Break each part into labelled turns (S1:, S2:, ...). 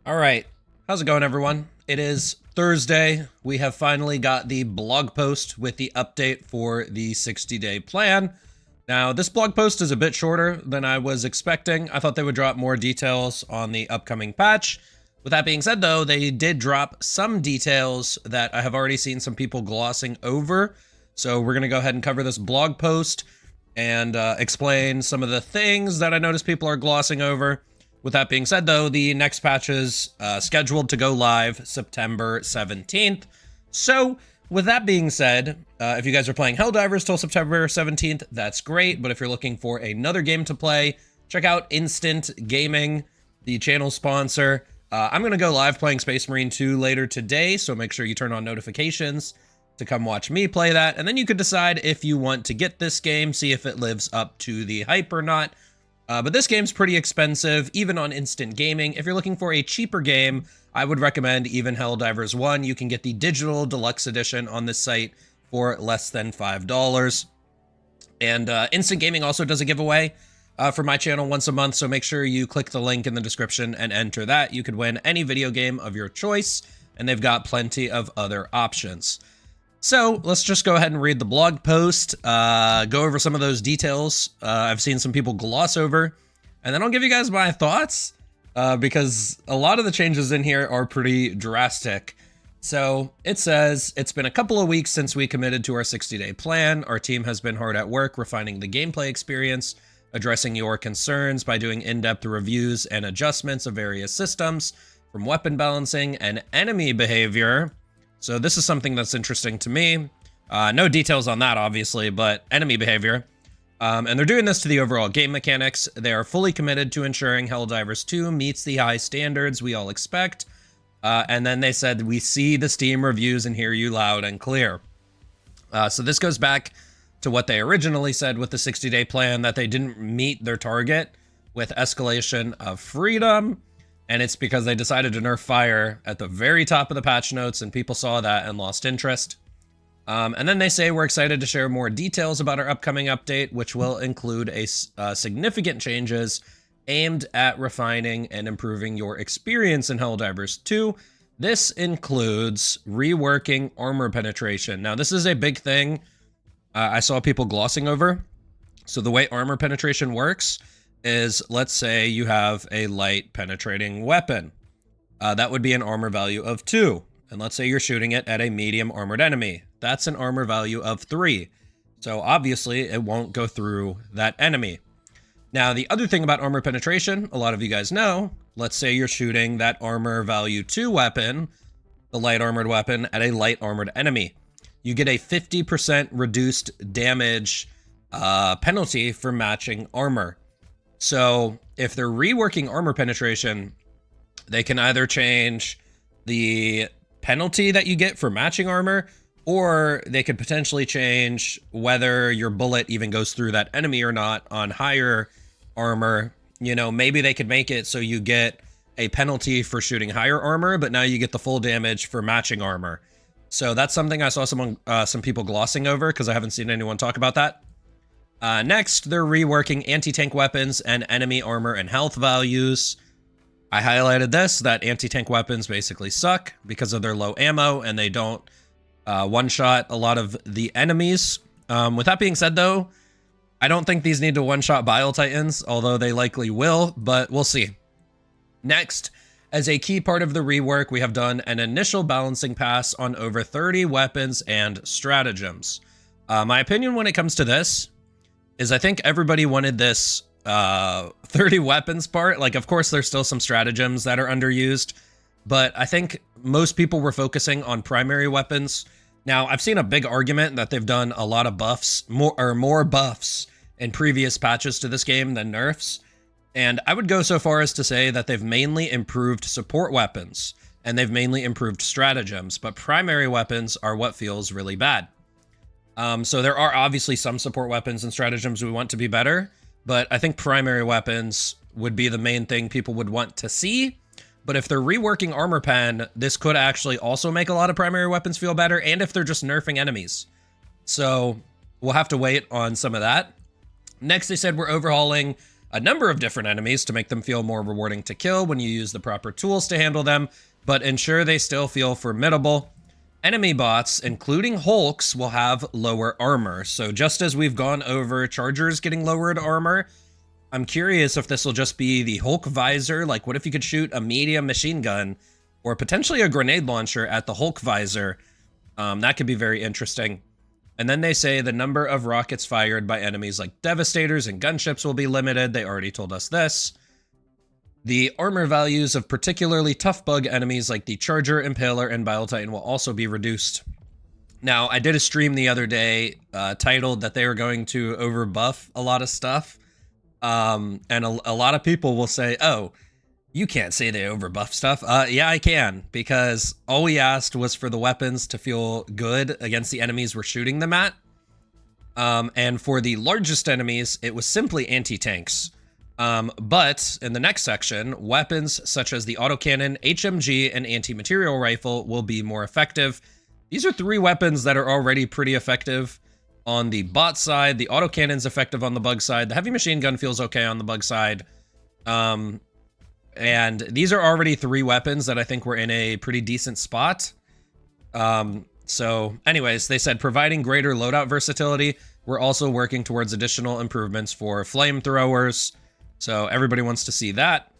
S1: All right. How's it going, everyone? It is Thursday. We have finally got the blog post with the update for the 60-day plan. Now, this blog post is a bit shorter than I was expecting. I thought they would drop more details on the upcoming patch. With that being said, though, they did drop some details that I have already seen some people glossing over. So we're going to go ahead and cover this blog post and explain some of the things that I noticed people are glossing over. With that being said, though, the next patch is scheduled to go live September 17th. So, with that being said, if you guys are playing Helldivers till September 17th, that's great. But if you're looking for another game to play, check out Instant Gaming, the channel sponsor. I'm going to go live playing Space Marine 2 later today, so make sure you turn on notifications to come watch me play that. And then you could decide if you want to get this game, see if it lives up to the hype or not. But this game's pretty expensive, even on Instant Gaming. If you're looking for a cheaper game, I would recommend even Helldivers 1. You can get the digital deluxe edition on this site for less than $5. And Instant Gaming also does a giveaway for my channel once a month, so make sure you click the link in the description and enter that. You could win any video game of your choice, and they've got plenty of other options. So let's just go ahead and read the blog post, go over some of those details I've seen some people gloss over, and then I'll give you guys my thoughts because a lot of the changes in here are pretty drastic. So it says, it's been a couple of weeks since we committed to our 60-day plan. Our team has been hard at work refining the gameplay experience, addressing your concerns by doing in-depth reviews and adjustments of various systems, from weapon balancing and enemy behavior. So this is something that's interesting to me. No details on that, obviously, but enemy behavior. And they're doing this to the overall game mechanics. They are fully committed to ensuring Helldivers 2 meets the high standards we all expect. And then they said, we see the Steam reviews and hear you loud and clear. So this goes back to what they originally said with the 60-day plan, that they didn't meet their target with Escalation of Freedom. And it's because they decided to nerf fire at the very top of the patch notes, and people saw that and lost interest. And then they say, we're excited to share more details about our upcoming update, which will include significant changes aimed at refining and improving your experience in Helldivers 2. This includes reworking armor penetration. Now, this is a big thing I saw people glossing over. So the way armor penetration works is, let's say you have a light penetrating weapon. That would be an armor value of 2. And let's say you're shooting it at a medium armored enemy. That's an armor value of 3. So obviously it won't go through that enemy. Now, the other thing about armor penetration, a lot of you guys know, let's say you're shooting that armor value 2 weapon, the light armored weapon, at a light armored enemy. You get a 50% reduced damage penalty for matching armor. So if they're reworking armor penetration, they can either change the penalty that you get for matching armor, or they could potentially change whether your bullet even goes through that enemy or not on higher armor. You know, maybe they could make it so you get a penalty for shooting higher armor, but now you get the full damage for matching armor. So that's something I saw some people glossing over because I haven't seen anyone talk about that. Next, they're reworking anti-tank weapons and enemy armor and health values. I highlighted this, that anti-tank weapons basically suck because of their low ammo and they don't one-shot a lot of the enemies. With that being said, though, I don't think these need to one-shot Bile Titans, although they likely will, but we'll see. Next, as a key part of the rework, we have done an initial balancing pass on over 30 weapons and stratagems. My opinion when it comes to this is I think everybody wanted this 30 weapons part. Like, of course, there's still some stratagems that are underused, but I think most people were focusing on primary weapons. Now, I've seen a big argument that they've done a lot of buffs, more buffs in previous patches to this game than nerfs. And I would go so far as to say that they've mainly improved support weapons and they've mainly improved stratagems, but primary weapons are what feels really bad. So there are obviously some support weapons and stratagems we want to be better, but I think primary weapons would be the main thing people would want to see. But if they're reworking armor pen, this could actually also make a lot of primary weapons feel better, and if they're just nerfing enemies. So we'll have to wait on some of that. Next, they said we're overhauling a number of different enemies to make them feel more rewarding to kill when you use the proper tools to handle them, but ensure they still feel formidable. Enemy bots, including Hulks, will have lower armor. So just as we've gone over Chargers getting lowered armor, I'm curious if this will just be the Hulk visor. Like, what if you could shoot a medium machine gun or potentially a grenade launcher at the Hulk visor? That could be very interesting. And then they say the number of rockets fired by enemies like Devastators and gunships will be limited. They already told us this. The armor values of particularly tough bug enemies like the Charger, Impaler, and Bile Titan will also be reduced. Now, I did a stream the other day titled that they were going to overbuff a lot of stuff. And a lot of people will say, oh, you can't say they overbuff stuff. Yeah, I can, because all we asked was for the weapons to feel good against the enemies we're shooting them at. And for the largest enemies, it was simply anti-tanks. But in the next section, weapons such as the autocannon, HMG, and anti-material rifle will be more effective. These are 3 weapons that are already pretty effective on the bot side. The autocannon's effective on the bug side. The heavy machine gun feels okay on the bug side. And these are already 3 weapons that I think were in a pretty decent spot. So anyways, they said providing greater loadout versatility. We're also working towards additional improvements for flamethrowers. So everybody wants to see that.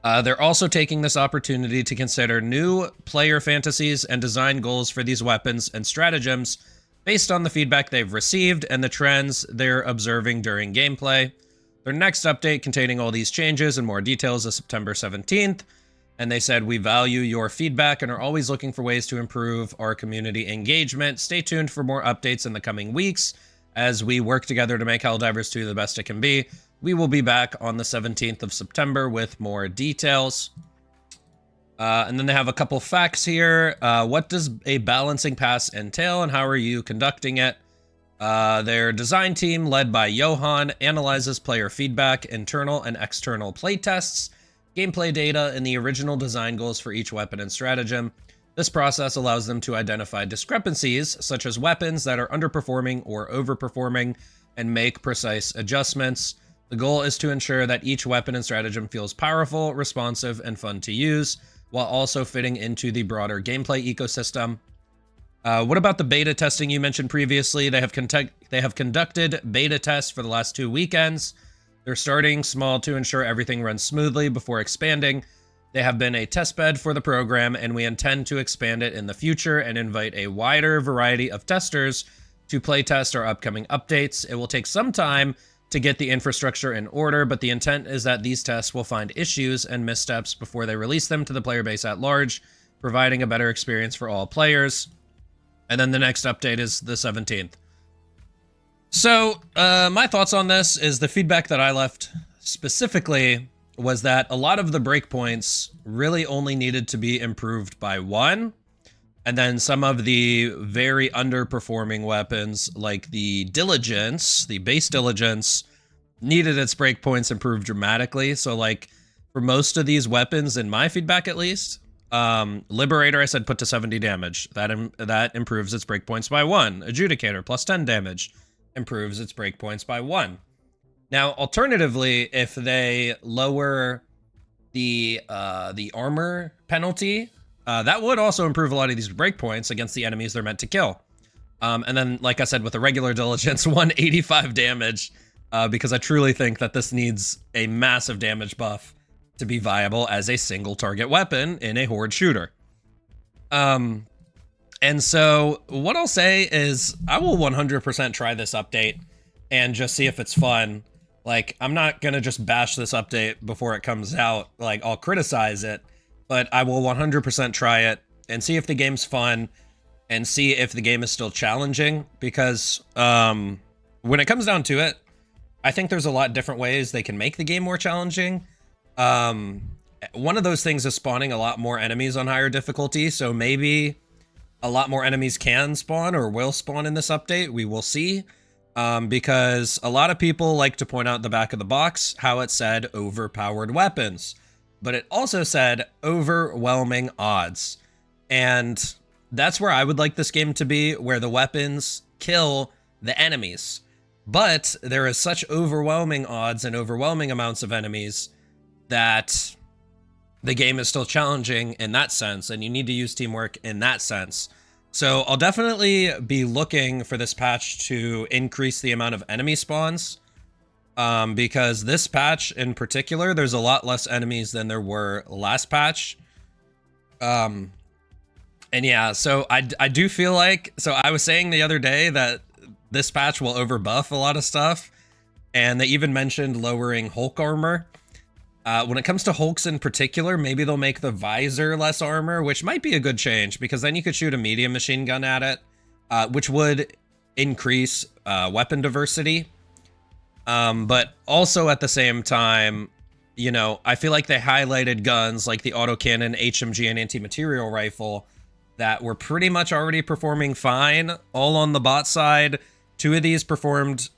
S1: They're also taking this opportunity to consider new player fantasies and design goals for these weapons and stratagems based on the feedback they've received and the trends they're observing during gameplay. Their next update containing all these changes and more details is September 17th. And they said, we value your feedback and are always looking for ways to improve our community engagement. Stay tuned for more updates in the coming weeks as we work together to make Helldivers 2 the best it can be. We will be back on the 17th of September with more details. And then they have a couple facts here. What does a balancing pass entail and how are you conducting it? Their design team, led by Johan, analyzes player feedback, internal and external playtests, gameplay data, and the original design goals for each weapon and stratagem. This process allows them to identify discrepancies, such as weapons that are underperforming or overperforming, and make precise adjustments. The goal is to ensure that each weapon and stratagem feels powerful, responsive, and fun to use, while also fitting into the broader gameplay ecosystem. What about the beta testing you mentioned previously? They have conducted beta tests for the last 2 weekends. They're starting small to ensure everything runs smoothly before expanding. They have been a testbed for the program, and we intend to expand it in the future and invite a wider variety of testers to playtest our upcoming updates. It will take some time to get the infrastructure in order, but the intent is that these tests will find issues and missteps before they release them to the player base at large, providing a better experience for all players. And then the next update is the 17th. So, my thoughts on this is the feedback that I left specifically was that a lot of the breakpoints really only needed to be improved by 1. And then some of the very underperforming weapons, like the Diligence, the base Diligence, needed its breakpoints improved dramatically. So, like, for most of these weapons, in my feedback at least, Liberator, I said put to 70 damage. That improves its breakpoints by 1. Adjudicator, plus 10 damage, improves its breakpoints by 1. Now, alternatively, if they lower the armor penalty, that would also improve a lot of these breakpoints against the enemies they're meant to kill. And then, like I said, with the regular Diligence, 185 damage, because I truly think that this needs a massive damage buff to be viable as a single target weapon in a horde shooter. And so what I'll say is I will 100% try this update and just see if it's fun. Like, I'm not going to just bash this update before it comes out. Like, I'll criticize it, but I will 100% try it and see if the game's fun and see if the game is still challenging, because when it comes down to it, I think there's a lot of different ways they can make the game more challenging. One of those things is spawning a lot more enemies on higher difficulty, so maybe a lot more enemies can spawn or will spawn in this update. We will see, because a lot of people like to point out the back of the box how it said overpowered weapons, but it also said overwhelming odds. And that's where I would like this game to be, where the weapons kill the enemies. But there is such overwhelming odds and overwhelming amounts of enemies that the game is still challenging in that sense, and you need to use teamwork in that sense. So I'll definitely be looking for this patch to increase the amount of enemy spawns, because this patch in particular, there's a lot less enemies than there were last patch. And yeah, so I do feel like, so I was saying the other day that this patch will overbuff a lot of stuff, and they even mentioned lowering Hulk armor. When it comes to Hulks in particular, maybe they'll make the visor less armor, which might be a good change, because then you could shoot a medium machine gun at it, which would increase weapon diversity. But also at the same time, you know, I feel like they highlighted guns like the autocannon, HMG, and anti-material rifle that were pretty much already performing fine, all on the bot side. 2 of these performed,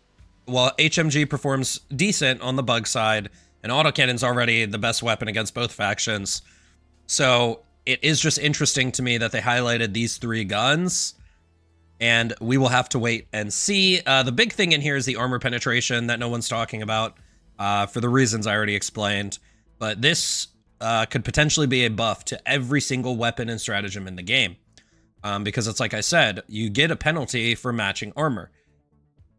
S1: well, HMG performs decent on the bug side, and autocannon's already the best weapon against both factions. So it is just interesting to me that they highlighted these 3 guns, and we will have to wait and see. The big thing in here is the armor penetration that no one's talking about, for the reasons I already explained. But this could potentially be a buff to every single weapon and stratagem in the game. Because it's like I said, you get a penalty for matching armor.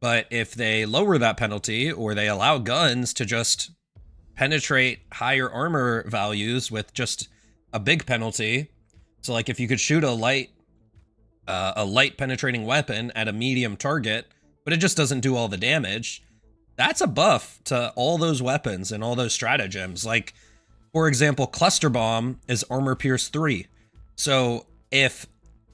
S1: But if they lower that penalty, or they allow guns to just penetrate higher armor values with just a big penalty, so like if you could shoot a light penetrating weapon at a medium target, but it just doesn't do all the damage, that's a buff to all those weapons and all those stratagems. Like, for example, Cluster Bomb is Armor Pierce 3. So if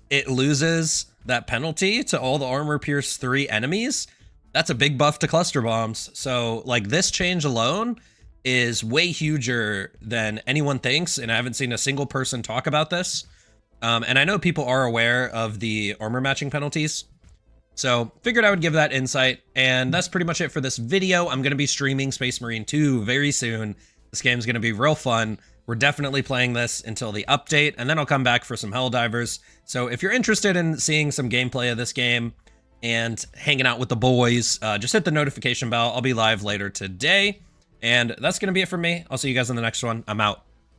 S1: it loses that penalty to all the Armor Pierce 3 enemies, that's a big buff to Cluster Bombs. So like this change alone is way huger than anyone thinks, and I haven't seen a single person talk about this. And I know people are aware of the armor matching penalties, so figured I would give that insight. And that's pretty much it for this video. I'm going to be streaming Space Marine 2 very soon. This game's going to be real fun. We're definitely playing this until the update, and then I'll come back for some Helldivers. So if you're interested in seeing some gameplay of this game and hanging out with the boys, just hit the notification bell. I'll be live later today. And that's going to be it for me. I'll see you guys in the next one. I'm out.